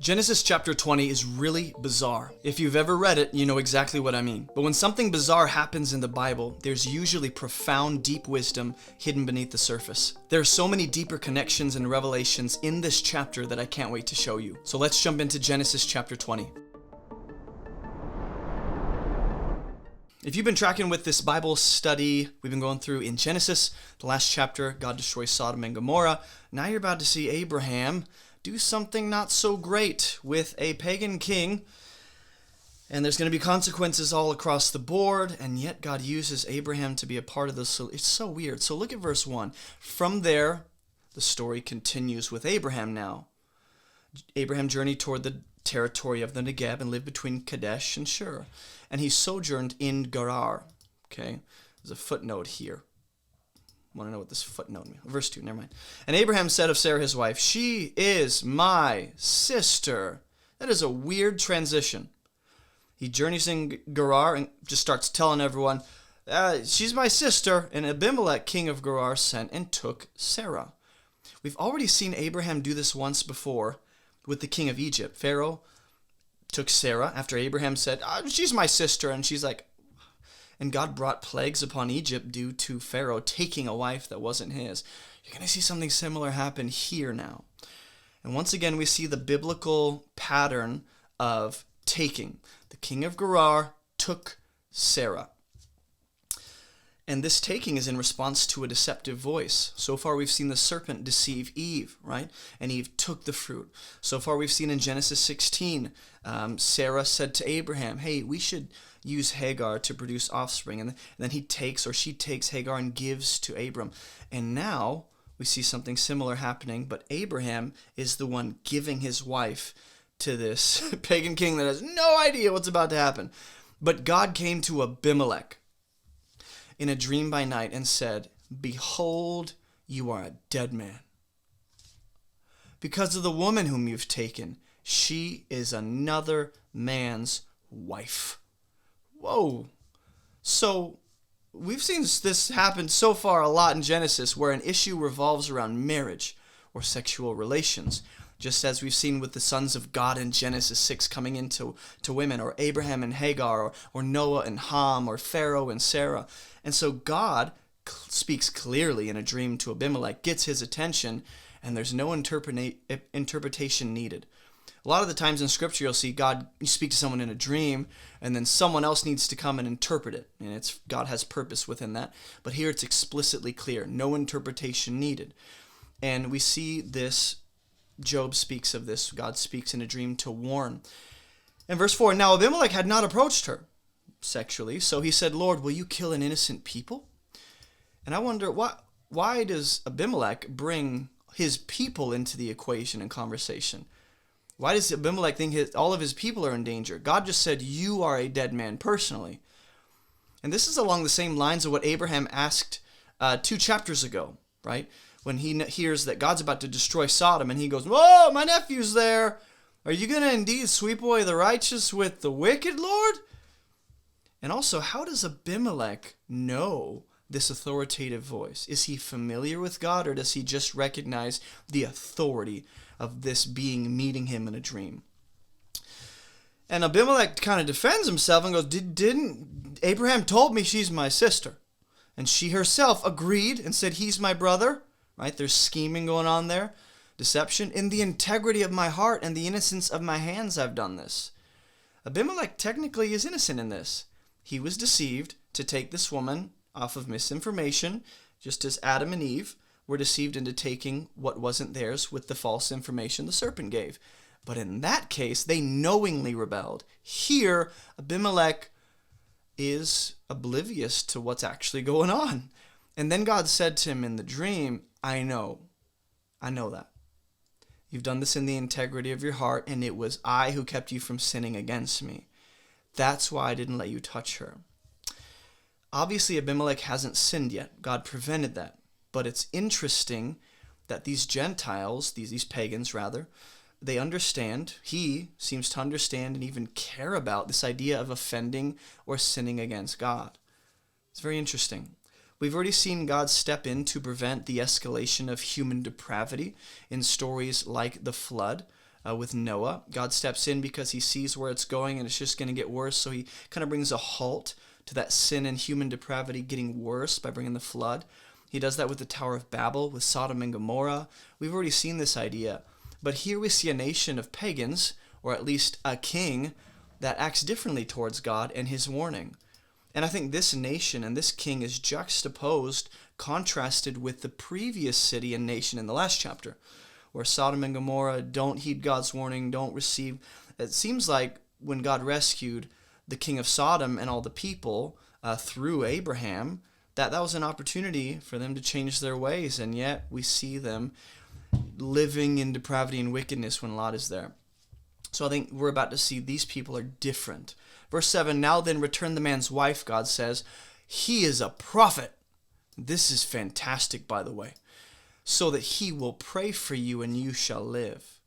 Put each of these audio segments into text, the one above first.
Genesis chapter 20 is really bizarre. If you've ever read it, you know exactly what I mean. But when something bizarre happens in the Bible, there's usually profound, deep wisdom hidden beneath the surface. There are so many deeper connections and revelations in this chapter that I can't wait to show you. So let's jump into Genesis chapter 20. If you've been tracking with this Bible study we've been going through in Genesis, the last chapter, God destroys Sodom and Gomorrah. Now you're about to see Abraham do something not so great with a pagan king, and there's going to be consequences all across the board, and yet God uses Abraham to be a part of this. It's so weird. So look at verse 1. From there, the story continues with Abraham now. Abraham journeyed toward the territory of the Negeb and lived between Kadesh and Shur, and he sojourned in Gerar. Okay, there's a footnote here. Want to know what this footnote means? Verse 2, never mind. And Abraham said of Sarah his wife, "She is my sister." That is a weird transition. He journeys in Gerar and just starts telling everyone, she's my sister. And Abimelech, king of Gerar, sent and took Sarah. We've already seen Abraham do this once before with the king of Egypt. Pharaoh took Sarah after Abraham said, she's my sister. And she's like, and God brought plagues upon Egypt due to Pharaoh taking a wife that wasn't his. You're going to see something similar happen here now. And once again, we see the biblical pattern of taking. The king of Gerar took Sarah. And this taking is in response to a deceptive voice. So far, we've seen the serpent deceive Eve, right? And Eve took the fruit. So far, we've seen in Genesis 16, Sarah said to Abraham, hey, we should use Hagar to produce offspring. And then he takes, or she takes Hagar and gives to Abram. And now we see something similar happening, but Abraham is the one giving his wife to this pagan king that has no idea what's about to happen. But God came to Abimelech in a dream by night and said, "Behold, you are a dead man. Because of the woman whom you've taken, she is another man's wife." Whoa. So we've seen this happen so far a lot in Genesis, where an issue revolves around marriage or sexual relations, just as we've seen with the sons of God in Genesis 6 coming into women, or Abraham and Hagar, or Noah and Ham, or Pharaoh and Sarah. And so God speaks clearly in a dream to Abimelech, gets his attention, and there's no interpretation needed. A lot of the times in Scripture, you'll see you speak to someone in a dream, and then someone else needs to come and interpret it. And God has purpose within that. But here it's explicitly clear, no interpretation needed. And we see this, Job speaks of this, God speaks in a dream to warn. In verse 4, now Abimelech had not approached her sexually, so he said, "Lord, will you kill an innocent people?" And I wonder, why does Abimelech bring his people into the equation and conversation? Why does Abimelech think all of his people are in danger? God just said, "You are a dead man personally." And this is along the same lines of what Abraham asked 2 chapters ago, right? When he hears that God's about to destroy Sodom, and he goes, "Whoa, my nephew's there. Are you going to indeed sweep away the righteous with the wicked, Lord?" And also, how does Abimelech know this authoritative voice? Is he familiar with God, or does he just recognize the authority of this being meeting him in a dream? And Abimelech kind of defends himself and goes, didn't Abraham told me she's my sister? And she herself agreed and said, he's my brother, right? There's scheming going on there, deception. In the integrity of my heart and the innocence of my hands I've done this. Abimelech technically is innocent in this. He was deceived to take this woman off of misinformation, just as Adam and Eve were deceived into taking what wasn't theirs with the false information the serpent gave. But in that case, they knowingly rebelled. Here, Abimelech is oblivious to what's actually going on. And then God said to him in the dream, I know that. You've done this in the integrity of your heart, and it was I who kept you from sinning against me. That's why I didn't let you touch her. Obviously, Abimelech hasn't sinned yet. God prevented that. But it's interesting that these Gentiles, these pagans rather, they understand, he seems to understand and even care about this idea of offending or sinning against God. It's very interesting. We've already seen God step in to prevent the escalation of human depravity in stories like the flood. with Noah. God steps in because he sees where it's going and it's just going to get worse. So he kind of brings a halt to that sin and human depravity getting worse by bringing the flood. He does that with the Tower of Babel, with Sodom and Gomorrah. We've already seen this idea. But here we see a nation of pagans, or at least a king, that acts differently towards God and his warning. And I think this nation and this king is juxtaposed, contrasted with the previous city and nation in the last chapter, where Sodom and Gomorrah don't heed God's warning, don't receive. It seems like when God rescued the king of Sodom and all the people through Abraham, that was an opportunity for them to change their ways, and yet we see them living in depravity and wickedness when Lot is there. So I think we're about to see these people are different. Verse 7, now then return the man's wife, God says. He is a prophet. This is fantastic, by the way. So that he will pray for you and you shall live.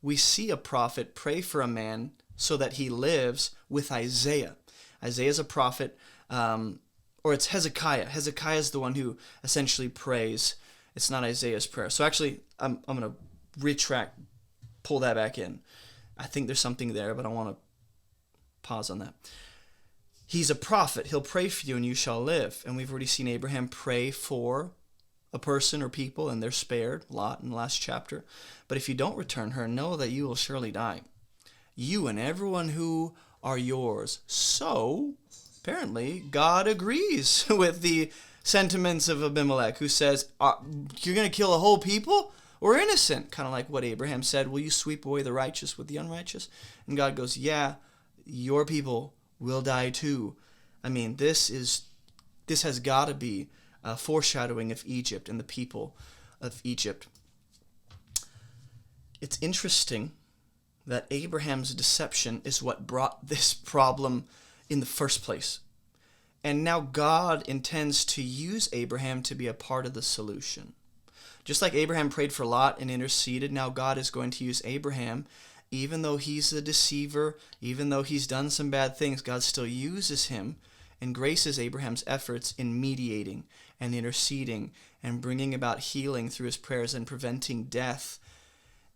We see a prophet pray for a man so that he lives with Isaiah. Isaiah is a prophet, or it's Hezekiah. Hezekiah is the one who essentially prays. It's not Isaiah's prayer. So actually, I'm going to retract, pull that back in. I think there's something there, but I want to pause on that. He's a prophet. He'll pray for you and you shall live. And we've already seen Abraham pray for a person or people, and they're spared, Lot in the last chapter. But if you don't return her, know that you will surely die. You and everyone who are yours. So, apparently, God agrees with the sentiments of Abimelech, who says, you're going to kill a whole people? We're innocent. Kind of like what Abraham said, will you sweep away the righteous with the unrighteous? And God goes, yeah, your people will die too. I mean, this has got to be a foreshadowing of Egypt and the people of Egypt. It's interesting that Abraham's deception is what brought this problem in the first place. And now God intends to use Abraham to be a part of the solution. Just like Abraham prayed for Lot and interceded, now God is going to use Abraham. Even though he's a deceiver, even though he's done some bad things, God still uses him and graces Abraham's efforts in mediating and interceding and bringing about healing through his prayers and preventing death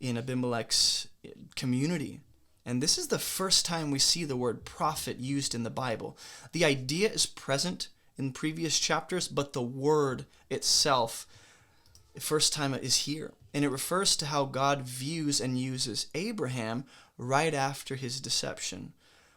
in Abimelech's community. And this is the first time we see the word prophet used in the Bible. The idea is present in previous chapters, but the word itself, the first time it is here. And it refers to how God views and uses Abraham right after his deception.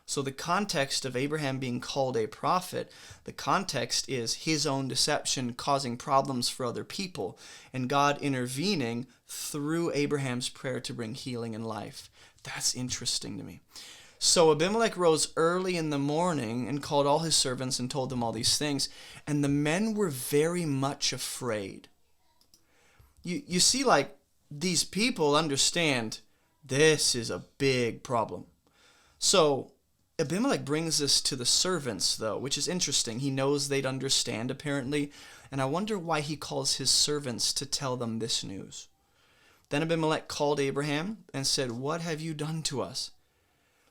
So the context of Abraham being called a prophet, the context is his own deception causing problems for other people, and God intervening through Abraham's prayer to bring healing and life. That's interesting to me. So Abimelech rose early in the morning and called all his servants and told them all these things, and the men were very much afraid. You see, like, these people understand this is a big problem. So Abimelech brings this to the servants, though, which is interesting. He knows they'd understand, apparently, and I wonder why he calls his servants to tell them this news. Then Abimelech called Abraham and said, what have you done to us?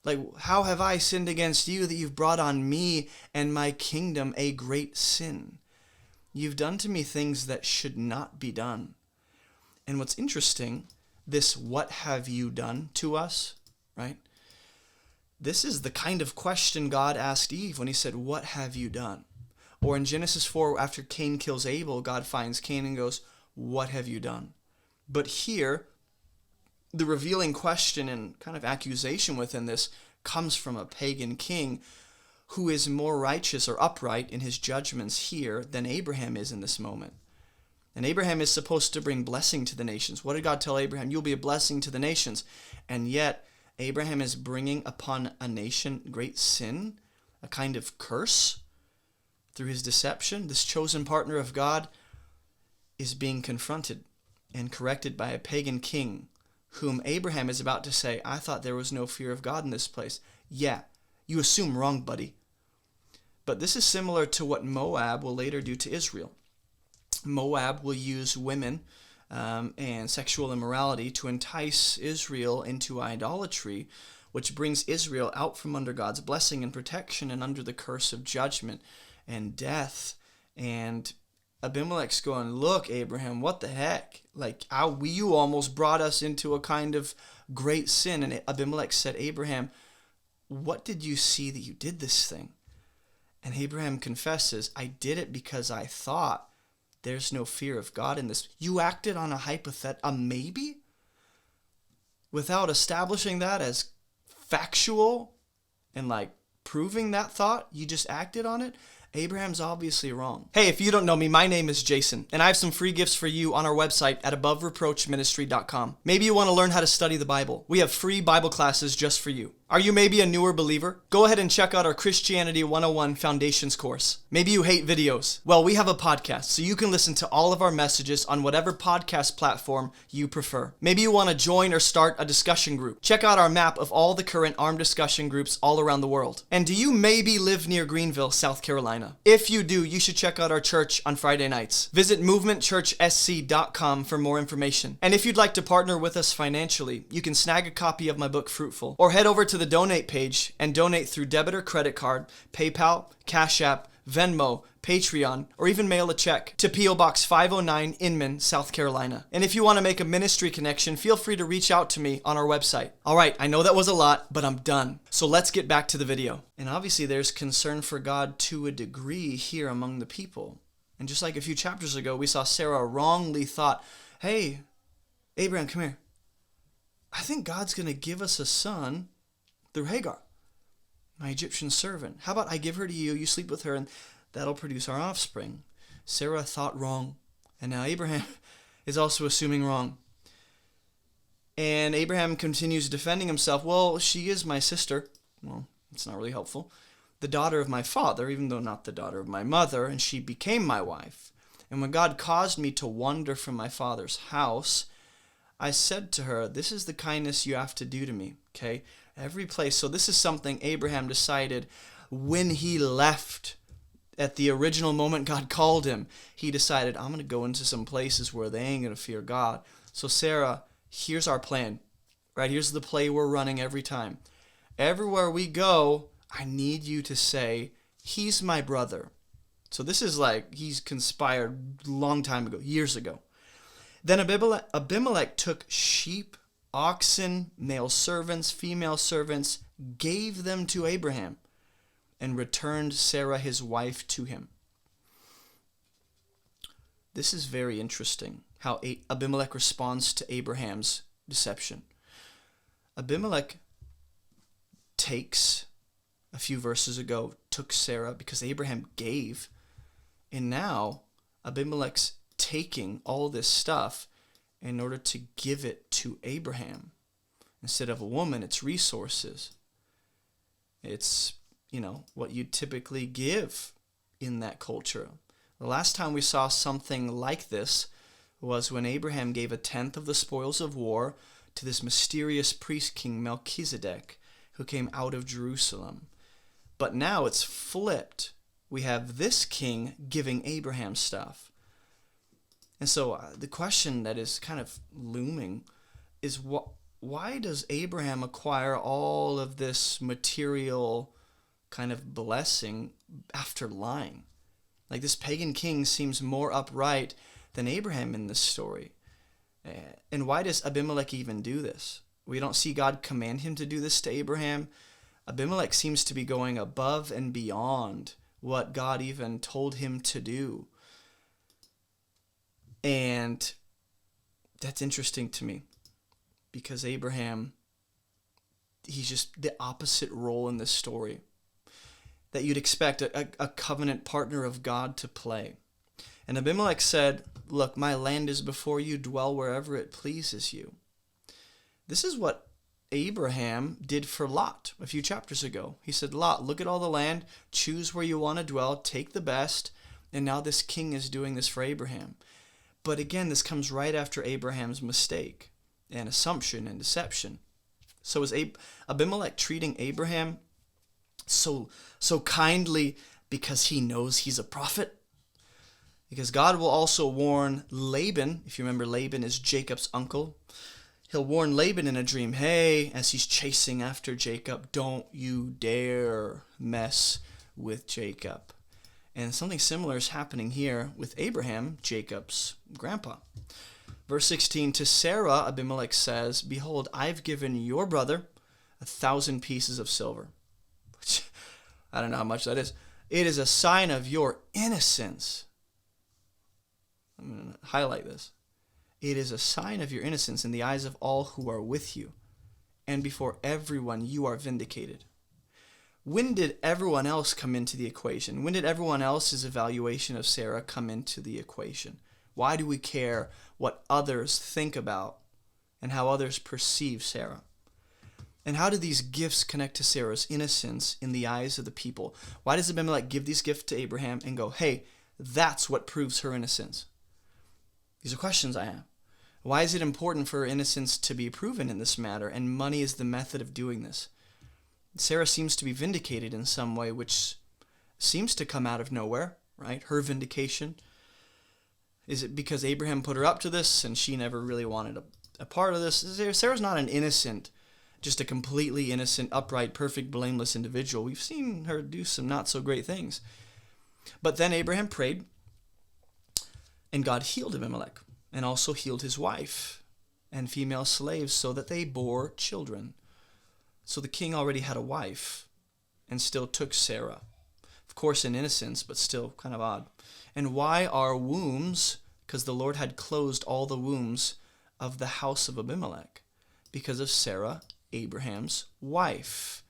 Like, how have I sinned against you that you've brought on me and my kingdom a great sin? You've done to me things that should not be done. And what's interesting, this what have you done to us, right? This is the kind of question God asked Eve when he said, what have you done? Or in Genesis 4, after Cain kills Abel, God finds Cain and goes, what have you done? But here, the revealing question and kind of accusation within this comes from a pagan king who is more righteous or upright in his judgments here than Abraham is in this moment. And Abraham is supposed to bring blessing to the nations. What did God tell Abraham? You'll be a blessing to the nations. And yet, Abraham is bringing upon a nation great sin, a kind of curse through his deception. This chosen partner of God is being confronted and corrected by a pagan king whom Abraham is about to say, I thought there was no fear of God in this place. Yeah, you assume wrong, buddy. But this is similar to what Moab will later do to Israel. Moab will use women and sexual immorality to entice Israel into idolatry, which brings Israel out from under God's blessing and protection and under the curse of judgment and death and Abimelech's going, look, Abraham, what the heck? Like, you almost brought us into a kind of great sin. And Abimelech said, Abraham, what did you see that you did this thing? And Abraham confesses, I did it because I thought there's no fear of God in this. You acted on a maybe? Without establishing that as factual and like proving that thought, you just acted on it? Abraham's obviously wrong. Hey, if you don't know me, my name is Jason, and I have some free gifts for you on our website at abovereproachministry.com. Maybe you want to learn how to study the Bible. We have free Bible classes just for you. Are you maybe a newer believer? Go ahead and check out our Christianity 101 Foundations course. Maybe you hate videos. Well, we have a podcast, so you can listen to all of our messages on whatever podcast platform you prefer. Maybe you want to join or start a discussion group. Check out our map of all the current armed discussion groups all around the world. And do you maybe live near Greenville, South Carolina? If you do, you should check out our church on Friday nights. Visit movementchurchsc.com for more information. And if you'd like to partner with us financially, you can snag a copy of my book, Fruitful, or head over to the donate page and donate through debit or credit card, PayPal, Cash App, Venmo, Patreon, or even mail a check to P.O. Box 509, Inman, South Carolina. And if you want to make a ministry connection, feel free to reach out to me on our website. All right, I know that was a lot, but I'm done. So let's get back to the video. And obviously there's concern for God to a degree here among the people. And just like a few chapters ago, we saw Sarah wrongly thought, hey, Abraham, come here. I think God's going to give us a son through Hagar, my Egyptian servant. How about I give her to you, you sleep with her, and that'll produce our offspring. Sarah thought wrong, and now Abraham is also assuming wrong. And Abraham continues defending himself. Well, she is my sister. Well, it's not really helpful. The daughter of my father, even though not the daughter of my mother, and she became my wife. And when God caused me to wander from my father's house, I said to her, this is the kindness you have to do to me, okay? Every place. So this is something Abraham decided when he left at the original moment God called him. He decided, I'm going to go into some places where they ain't going to fear God. So Sarah, here's our plan, right? Here's the play we're running every time. Everywhere we go, I need you to say, he's my brother. So this is like he's conspired a long time ago, years ago. Then Abimelech took sheep, oxen, male servants, female servants, gave them to Abraham, and returned Sarah his wife to him. This is very interesting, how Abimelech responds to Abraham's deception. Abimelech takes, a few verses ago, took Sarah because Abraham gave, and now Abimelech's taking all this stuff in order to give it to Abraham. Instead of a woman, it's resources. It's, what you typically give in that culture. The last time we saw something like this was when Abraham gave 1/10 of the spoils of war to this mysterious priest king Melchizedek, who came out of Jerusalem. But now it's flipped. We have this king giving Abraham stuff. And so the question that is kind of looming is why does Abraham acquire all of this material kind of blessing after lying? Like, this pagan king seems more upright than Abraham in this story. And why does Abimelech even do this? We don't see God command him to do this to Abraham. Abimelech seems to be going above and beyond what God even told him to do. And that's interesting to me, because Abraham, he's just the opposite role in this story that you'd expect a covenant partner of God to play. And Abimelech said, look, my land is before you, dwell wherever it pleases you. This is what Abraham did for Lot a few chapters ago. He said, Lot, look at all the land, choose where you want to dwell, take the best. And now this king is doing this for Abraham. But again, this comes right after Abraham's mistake and assumption and deception. So is Abimelech treating Abraham so kindly because he knows he's a prophet? Because God will also warn Laban. If you remember, Laban is Jacob's uncle. He'll warn Laban in a dream, hey, as he's chasing after Jacob, don't you dare mess with Jacob. And something similar is happening here with Abraham, Jacob's grandpa. Verse 16, to Sarah, Abimelech says, behold, I've given your brother 1,000 pieces of silver. Which, I don't know how much that is. It is a sign of your innocence. I'm going to highlight this. It is a sign of your innocence in the eyes of all who are with you. And before everyone, you are vindicated. When did everyone else come into the equation? When did everyone else's evaluation of Sarah come into the equation? Why do we care what others think about and how others perceive Sarah? And how do these gifts connect to Sarah's innocence in the eyes of the people? Why does Abimelech give these gifts to Abraham and go, hey, that's what proves her innocence? These are questions I have. Why is it important for her innocence to be proven in this matter, and money is the method of doing this? Sarah seems to be vindicated in some way, which seems to come out of nowhere, right? Her vindication. Is it because Abraham put her up to this and she never really wanted a part of this? Sarah's not an innocent, just a completely innocent, upright, perfect, blameless individual. We've seen her do some not so great things. But then Abraham prayed, and God healed Abimelech, and also healed his wife and female slaves so that they bore children. So the king already had a wife and still took Sarah. Of course in innocence, but still kind of odd. And why are wombs? Because the Lord had closed all the wombs of the house of Abimelech because of Sarah, Abraham's wife.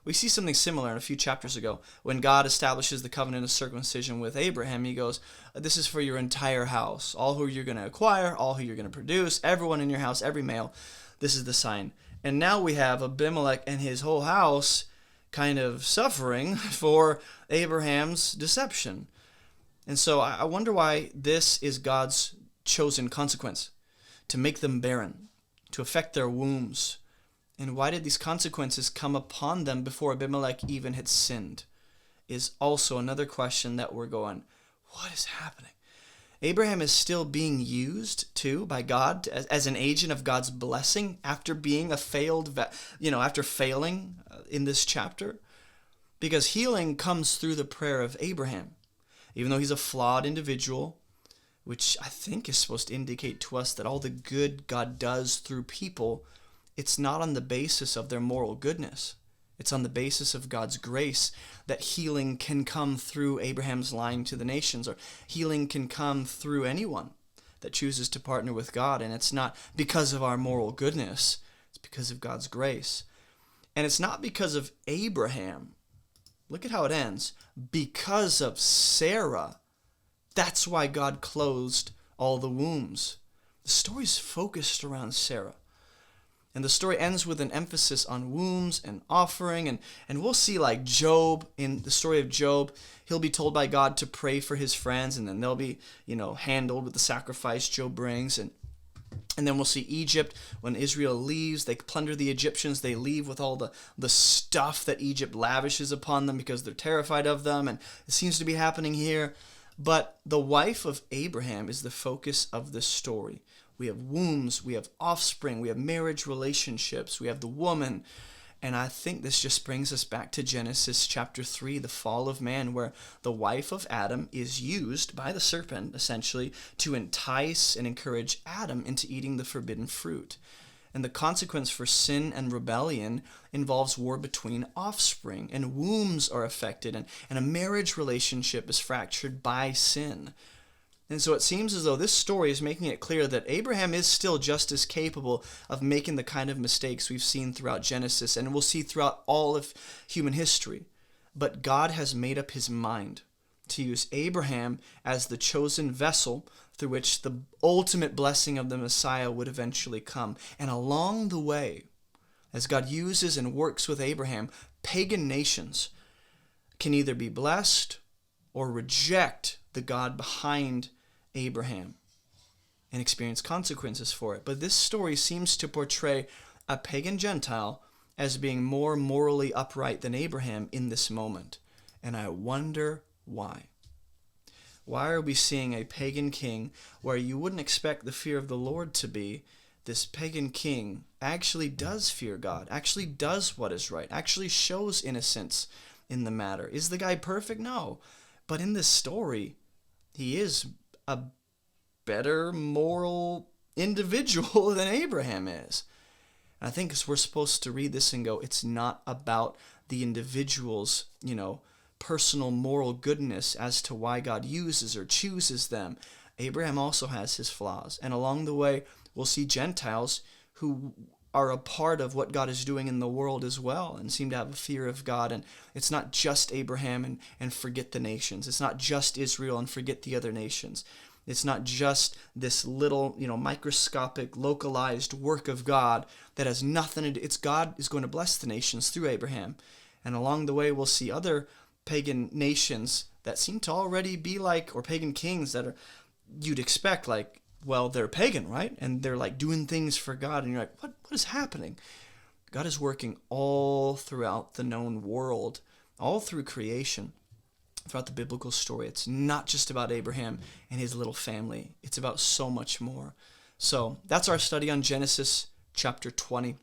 We see something similar in a few chapters ago. When God establishes the covenant of circumcision with Abraham, he goes, this is for your entire house. All who you're going to acquire, all who you're going to produce, everyone in your house, every male. This is the sign. And now we have Abimelech and his whole house kind of suffering for Abraham's deception. And so I wonder why this is God's chosen consequence, to make them barren, to affect their wombs. And why did these consequences come upon them before Abimelech even had sinned? Is also another question that we're going, what is happening? Abraham is still being used too by God as an agent of God's blessing after being after failing in this chapter, because healing comes through the prayer of Abraham. Even though he's a flawed individual, which I think is supposed to indicate to us that all the good God does through people, it's not on the basis of their moral goodness. It's on the basis of God's grace that healing can come through Abraham's line to the nations, or healing can come through anyone that chooses to partner with God. And it's not because of our moral goodness. It's because of God's grace. And it's not because of Abraham. Look at how it ends. Because of Sarah. That's why God closed all the wombs. The story's focused around Sarah. And the story ends with an emphasis on wombs and offering. And we'll see, like Job, in the story of Job, he'll be told by God to pray for his friends, and then they'll be, handled with the sacrifice Job brings. And then we'll see Egypt, when Israel leaves, they plunder the Egyptians. They leave with all the stuff that Egypt lavishes upon them because they're terrified of them. And it seems to be happening here. But the wife of Abraham is the focus of this story. We have wombs, we have offspring, we have marriage relationships, we have the woman. And I think this just brings us back to Genesis chapter 3, the fall of man, where the wife of Adam is used by the serpent, essentially, to entice and encourage Adam into eating the forbidden fruit. And the consequence for sin and rebellion involves war between offspring, and wombs are affected, and a marriage relationship is fractured by sin. And so it seems as though this story is making it clear that Abraham is still just as capable of making the kind of mistakes we've seen throughout Genesis, and we'll see throughout all of human history. But God has made up his mind to use Abraham as the chosen vessel through which the ultimate blessing of the Messiah would eventually come. And along the way, as God uses and works with Abraham, pagan nations can either be blessed or reject the God behind Abraham and experience consequences for it. But this story seems to portray a pagan Gentile as being more morally upright than Abraham in this moment. And I wonder why. Why are we seeing a pagan king where you wouldn't expect the fear of the Lord to be? This pagan king actually does fear God, actually does what is right, actually shows innocence in the matter. Is the guy perfect? No. But in this story, he is a better moral individual than Abraham is. And I think we're supposed to read this and go, it's not about the individual's, personal moral goodness as to why God uses or chooses them. Abraham also has his flaws. And along the way, we'll see Gentiles who are a part of what God is doing in the world as well and seem to have a fear of God. And it's not just Abraham and forget the nations. It's not just Israel and forget the other nations. It's not just this little, microscopic, localized work of God that has nothing to do. It's God is going to bless the nations through Abraham. And along the way, we'll see other pagan nations that seem to already be like, or pagan kings that you'd expect, they're pagan, right? And they're doing things for God. And you're like, what is happening? God is working all throughout the known world, all through creation, throughout the biblical story. It's not just about Abraham and his little family. It's about so much more. So that's our study on Genesis chapter 20.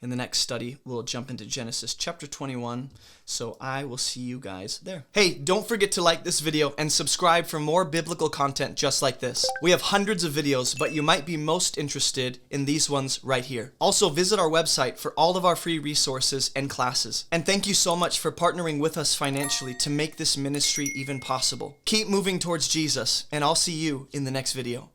In the next study, we'll jump into Genesis chapter 21. So I will see you guys there. Hey, don't forget to like this video and subscribe for more biblical content just like this. We have hundreds of videos, but you might be most interested in these ones right here. Also, visit our website for all of our free resources and classes. And thank you so much for partnering with us financially to make this ministry even possible. Keep moving towards Jesus, and I'll see you in the next video.